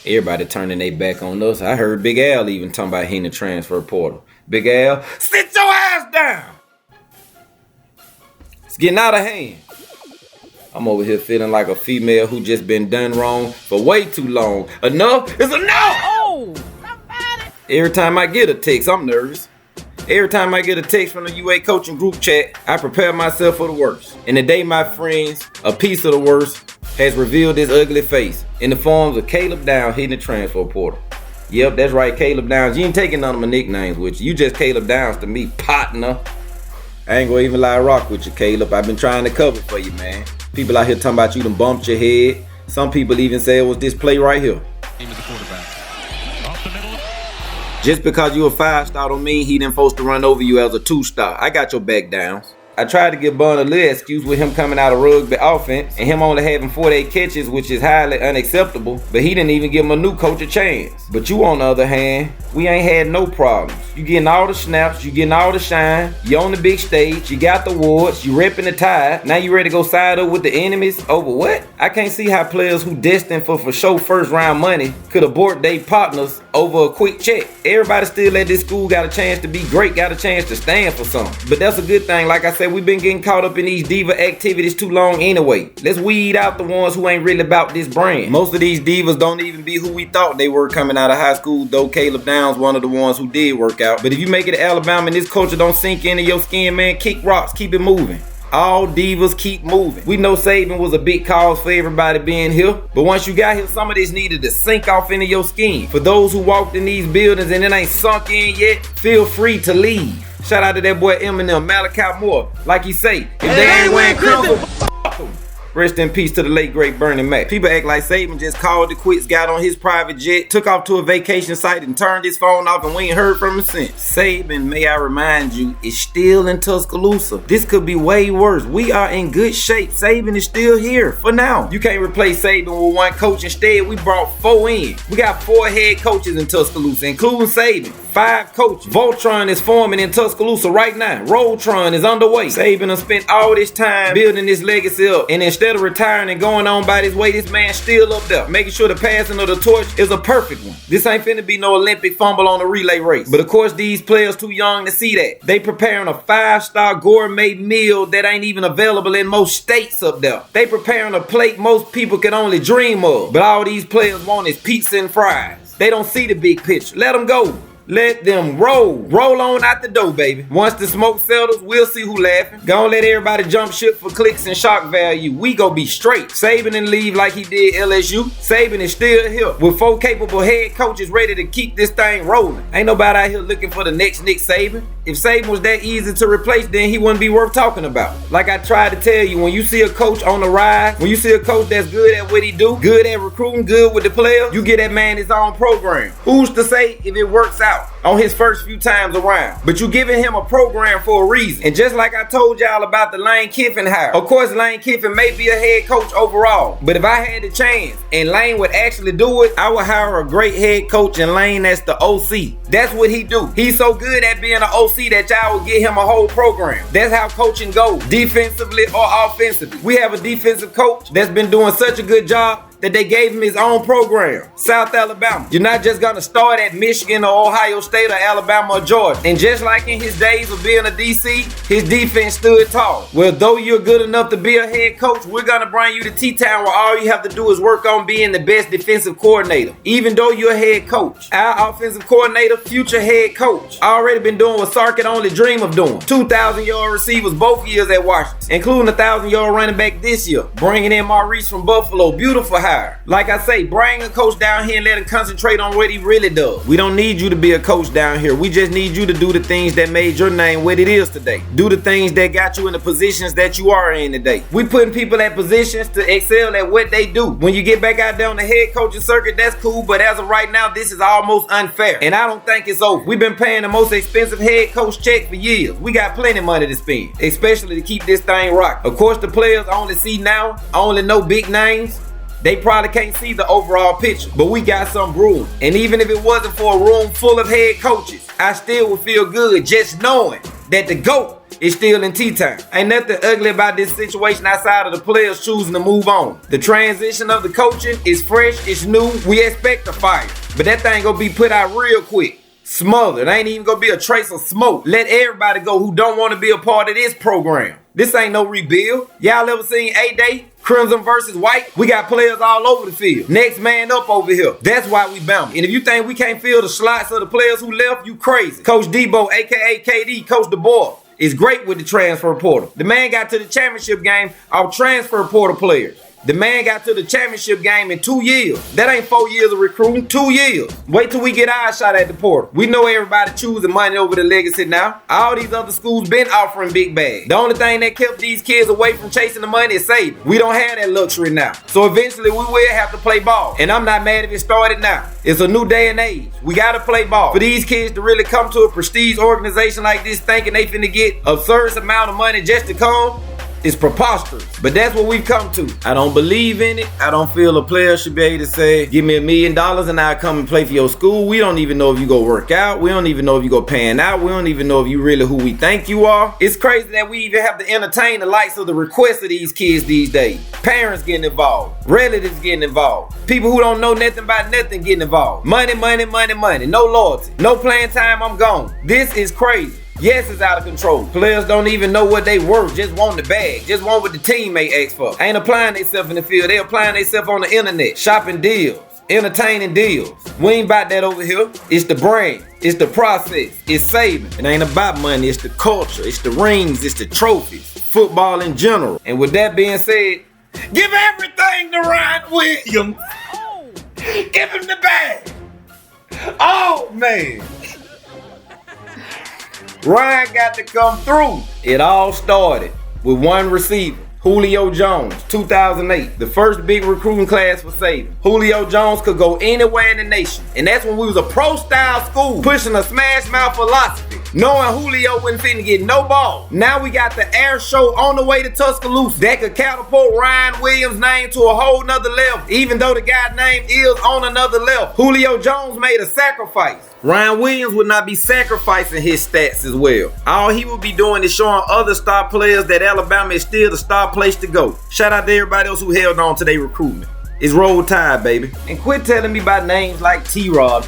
Everybody turning their back on us. I heard Big Al even talking about hitting the transfer portal. Big Al, sit your ass down. It's getting out of hand. I'm over here feeling like a female who just been done wrong for way too long. Enough is enough! Oh, somebody. Every time I get a text, I'm nervous. Every time I get a text from the UA coaching group chat, I prepare myself for the worst. And today, my friends, a piece of the worst has revealed his ugly face in the forms of Caleb Downs hitting the transfer portal. Yep, that's right, Caleb Downs. You ain't taking none of my nicknames with you. You just Caleb Downs to me, partner. I ain't gonna even lie rock with you, Caleb. I've been trying to cover for you, man. People out here talking about you done bumped your head. Some people even say it was this play right here. Just because you a 5-star don't mean he didn't supposed to run over you as a 2-star. I got your back Downs. I tried to give Bun a little excuse with him coming out of rugby offense and him only having 48 catches, which is highly unacceptable, but he didn't even give him a new coach a chance. But you, on the other hand, we ain't had no problems. You getting all the snaps, you getting all the shine, you on the big stage, you got the awards, you repping the Tide. Now you ready to go side up with the enemies over what? I can't see how players who destined for sure first round money could abort their partners over a quick check. Everybody still at this school got a chance to be great, got a chance to stand for something. But that's a good thing. Like I said, we've been getting caught up in these diva activities too long anyway. Let's weed out the ones who ain't really about this brand. Most of these divas don't even be who we thought they were coming out of high school, though Caleb Downs one of the ones who did work out. But if you make it to Alabama and this culture don't sink into your skin, man, kick rocks, keep it moving. All divas keep moving. We know Saban was a big cause for everybody being here, but once you got here, some of this needed to sink off into your skin. For those who walked in these buildings and it ain't sunk in yet, feel free to leave. Shout out to that boy Eminem, Malachi Moore. Like he say, if they ain't wearing crystal, fuck them. Rest in peace to the late great Bernie Mac. People act like Saban just called it quits, got on his private jet, took off to a vacation site and turned his phone off and we ain't heard from him since. Saban, may I remind you, is still in Tuscaloosa. This could be way worse. We are in good shape. Saban is still here for now. You can't replace Saban with one coach. Instead, we brought 4 in. We got 4 head coaches in Tuscaloosa, including Saban. 5 coaches. Voltron is forming in Tuscaloosa right now. Rolltron is underway. Saban has spent all this time building this legacy up, and instead of retiring and going on by this way, this man's still up there, making sure the passing of the torch is a perfect one. This ain't finna be no Olympic fumble on a relay race. But of course, these players too young to see that. They preparing a 5-star gourmet meal that ain't even available in most states up there. They preparing a plate most people can only dream of. But all these players want is pizza and fries. They don't see the big picture. Let them go. Let them roll. Roll on out the door, baby. Once the smoke settles, we'll see who laughing. Gonna let everybody jump ship for clicks and shock value. We gon' be straight. Saban and leave like he did LSU. Saban is still here with 4 capable head coaches ready to keep this thing rolling. Ain't nobody out here looking for the next Nick Saban. If Saban was that easy to replace, then he wouldn't be worth talking about. Like I tried to tell you, when you see a coach on the rise, when you see a coach that's good at what he do, good at recruiting, good with the players, you get that man his own program. Who's to say if it works out on his first few times around? But you giving him a program for a reason. And just like I told y'all about the Lane Kiffin hire, of course Lane Kiffin may be a head coach overall, but if I had the chance and Lane would actually do it, I would hire a great head coach and Lane as the OC. That's what he do. He's so good at being an OC that y'all would get him a whole program. That's how coaching goes, defensively or offensively. We have a defensive coach that's been doing such a good job that they gave him his own program, South Alabama. You're not just gonna start at Michigan or Ohio State or Alabama or Georgia. And just like in his days of being a DC, his defense stood tall. Well, though you're good enough to be a head coach, we're gonna bring you to T-Town where all you have to do is work on being the best defensive coordinator. Even though you're a head coach, our offensive coordinator, future head coach, already been doing what Sark could only dream of doing. 2,000-yard receivers both years at Washington, including a 1,000-yard running back this year. Bringing in Maurice from Buffalo, beautiful hire. Like I say, bring a coach down here and let him concentrate on what he really does. We don't need you to be a coach down here. We just need you to do the things that made your name what it is today. Do the things that got you in the positions that you are in today. We putting people at positions to excel at what they do. When you get back out there on the head coaching circuit, that's cool, but as of right now, this is almost unfair. And I don't think it's over. We've been paying the most expensive head coach check for years. We got plenty of money to spend, especially to keep this thing rocking. Of course, the players only see now, only know big names. They probably can't see the overall picture, but we got some brewing. And even if it wasn't for a room full of head coaches, I still would feel good just knowing that the GOAT it's still in tea time. Ain't nothing ugly about this situation outside of the players choosing to move on. The transition of the coaching is fresh, it's new, we expect a fire. But that thing gonna be put out real quick. Smothered, ain't even gonna be a trace of smoke. Let everybody go who don't want to be a part of this program. This ain't no rebuild. Y'all ever seen 8 Day? Crimson versus white? We got players all over the field. Next man up over here. That's why we bound. And if you think we can't fill the slots of the players who left, you crazy. Coach Debo, aka KD, Coach DeBoer, is great with the transfer portal. The man got to the championship game off transfer portal players. The man got to the championship game in 2 years. That ain't 4 years of recruiting, 2 years. Wait till we get our shot at the portal. We know everybody choosing money over the legacy now. All these other schools been offering big bags. The only thing that kept these kids away from chasing the money is saving. We don't have that luxury now. So eventually we will have to play ball. And I'm not mad if it started now. It's a new day and age. We gotta play ball. For these kids to really come to a prestige organization like this thinking they finna get absurd amount of money just to come, it's preposterous, but that's what we've come to. I don't believe in it. I don't feel a player should be able to say, give me $1 million and I'll come and play for your school. We don't even know if you go work out. We don't even know if you go pan out. We don't even know if you really who we think you are. It's crazy that we even have to entertain the likes of the requests of these kids these days. Parents getting involved. Relatives getting involved. People who don't know nothing about nothing getting involved. Money, money, money, money. No loyalty. No playing time, I'm gone. This is crazy. Yes, it's out of control. Players don't even know what they worth. Just want the bag. Just want what the teammate asks for. Ain't applying themselves in the field. They applying themselves on the internet. Shopping deals. Entertaining deals. We ain't about that over here. It's the brand. It's the process. It's saving. It ain't about money. It's the culture. It's the rings. It's the trophies. Football in general. And with that being said, give everything to Ryan Williams. Give him the bag. Oh, man. Ryan got to come through. It all started with one receiver, Julio Jones, 2008, the first big recruiting class for Saban. Julio Jones could go anywhere in the nation, and that's when we was a pro-style school, pushing a smash-mouth philosophy, knowing Julio wasn't finna get no ball. Now we got the air show on the way to Tuscaloosa that could catapult Ryan Williams' name to a whole nother level, even though the guy's name is on another level. Julio Jones made a sacrifice. Ryan Williams would not be sacrificing his stats as well. All he would be doing is showing other star players that Alabama is still the star place to go. Shout out to everybody else who held on to their recruitment. It's roll tide, baby. And quit telling me about names like T-Rob.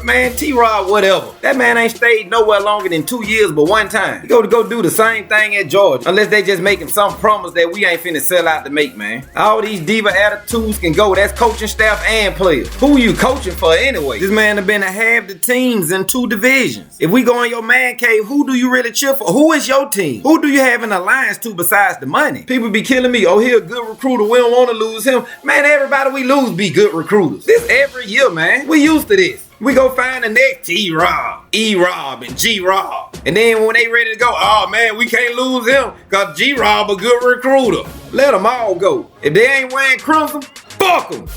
Man, T-Rob, whatever. That man ain't stayed nowhere longer than 2 years but one time. He go do the same thing at Georgia. Unless they just making some promise that we ain't finna sell out to make, man. All these diva attitudes can go. That's coaching staff and players. Who you coaching for anyway? This man have been to half the teams in 2 divisions. If we go in your man cave, who do you really cheer for? Who is your team? Who do you have an alliance to besides the money? People be killing me. Oh, he a good recruiter. We don't want to lose him. Man, everybody we lose be good recruiters. This every year, man. We used to this. We go find the next T-Rob, E-Rob, and G-Rob. And then when they ready to go, oh man, we can't lose him because G-Rob a good recruiter. Let them all go. If they ain't wearing crimson, fuck them.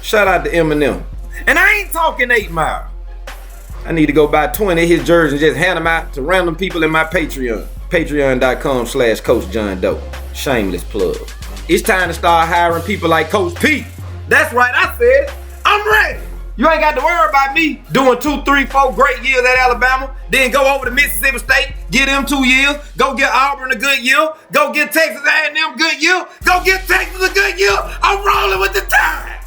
Shout out to Eminem. And I ain't talking 8 Mile. I need to go buy 20 of his jerseys and just hand them out to random people in my Patreon. Patreon.com/Coach John Doe. Shameless plug. It's time to start hiring people like Coach P. That's right, I said it. I'm ready. You ain't got to worry about me doing 2, 3, 4 great years at Alabama, then go over to Mississippi State, get them 2 years, go get Auburn a good year, go get Texas A&M good year, go get Texas a good year. I'm rolling with the time.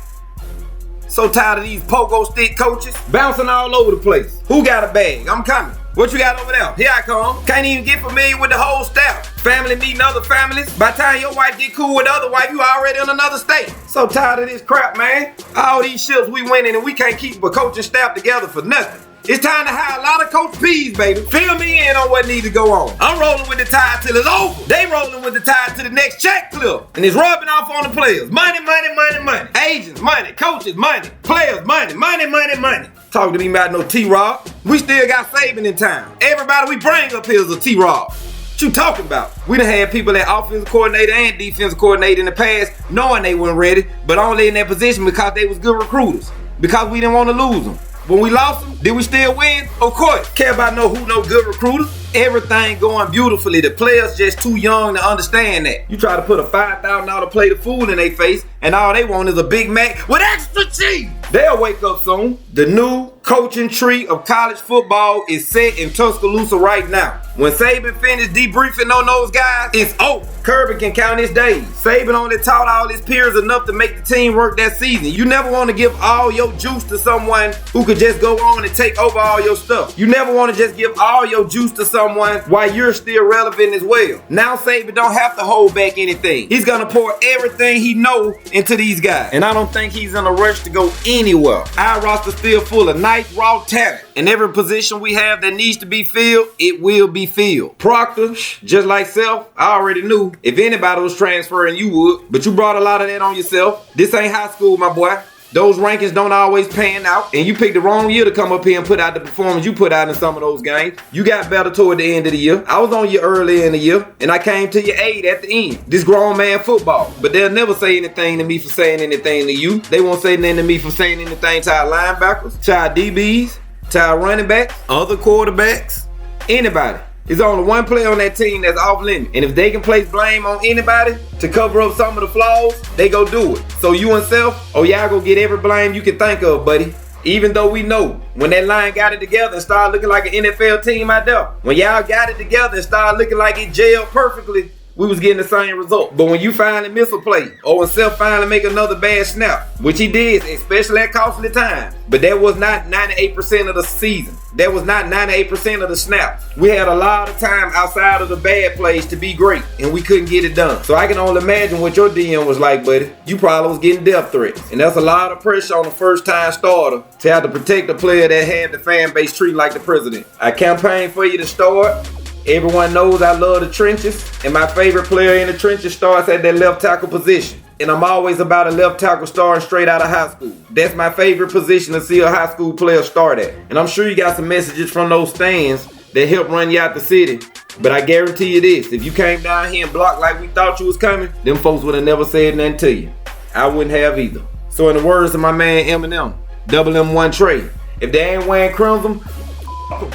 So tired of these pogo stick coaches bouncing all over the place. Who got a bag? I'm coming. What you got over there? Here I come. Can't even get familiar with the whole staff. Family meeting other families. By the time your wife get cool with the other wife, you already in another state. So tired of this crap, man. All these ships we winning and we can't keep a coaching staff together for nothing. It's time to hire a lot of Coach P's, baby. Fill me in on what needs to go on. I'm rolling with the tide till it's over. They rolling with the tide to the next check clip. And it's rubbing off on the players. Money, money, money, money. Agents, money. Coaches, money. Players, money. Money, money, money. Talk to me about no T-Rob. We still got saving in town. Everybody we bring up here is a T-Rob. What you talking about? We done had people at offensive coordinator and defensive coordinator in the past knowing they weren't ready, but only in that position because they was good recruiters. Because we didn't want to lose them. When we lost them, did we still win? Of course. Care about no good recruiters. Everything going beautifully. The players just too young to understand that. You try to put a $5,000 plate of food in their face, and all they want is a Big Mac with extra cheese. They'll wake up soon. The new coaching tree of college football is set in Tuscaloosa right now. When Saban finished debriefing on those guys, it's over. Kirby can count his days. Saban only taught all his peers enough to make the team work that season. You never want to give all your juice to someone who could just go on and take over all your stuff. You never want to just give all your juice to someone while you're still relevant as well. Now Saban don't have to hold back anything. He's gonna pour everything he knows into these guys. And I don't think he's in a rush to go anywhere. Our roster's still full of nice raw talent. And every position we have that needs to be filled, it will be filled. Proctor, just like Self, I already knew if anybody was transferring, you would. But you brought a lot of that on yourself. This ain't high school, my boy. Those rankings don't always pan out, and you picked the wrong year to come up here and put out the performance you put out in some of those games. You got better toward the end of the year. I was on you early in the year, and I came to your aid at the end. This grown man football. But they'll never say anything to me for saying anything to you. They won't say anything to me for saying anything to our linebackers, to our DBs, to our running backs, other quarterbacks, anybody. There's only one player on that team that's off limit. And if they can place blame on anybody to cover up some of the flaws, they go do it. So you and Self, oh y'all go get every blame you can think of, buddy. Even though we know when that line got it together and started looking like an NFL team out there, when y'all got it together and started looking like it gelled perfectly, we was getting the same result. But when you finally miss a play, or when Self finally make another bad snap, which he did, especially at costly times, but that was not 98% of the season. That was not 98% of the snaps. We had a lot of time outside of the bad plays to be great, and we couldn't get it done. So I can only imagine what your DM was like, buddy. You probably was getting death threats. And that's a lot of pressure on a first-time starter to have to protect a player that had the fan base treated like the president. I campaigned for you to start. Everyone knows I love the trenches, and my favorite player in the trenches starts at that left tackle position. And I'm always about a left tackle starting straight out of high school. That's my favorite position to see a high school player start at. And I'm sure you got some messages from those stands that help run you out the city. But I guarantee you this, if you came down here and blocked like we thought you was coming, them folks would have never said nothing to you. I wouldn't have either. So in the words of my man Eminem, double M1 Trey, if they ain't wearing crimson,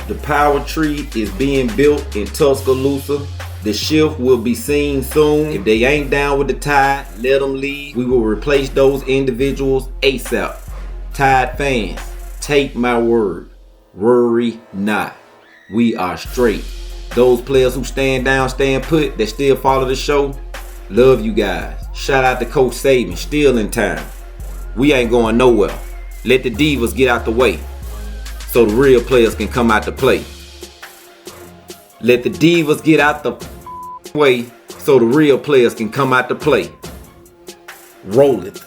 the power tree is being built in Tuscaloosa. The shift will be seen soon. If they ain't down with the Tide, let them leave. We will replace those individuals ASAP. Tide fans, take my word. Worry not. We are straight. Those players who stand down, stand put, that still follow the show, love you guys. Shout out to Coach Saban, still in time. We ain't going nowhere. Let the divas get out the way so the real players can come out to play. Let the divas get out the way so the real players can come out to play. Rolleth.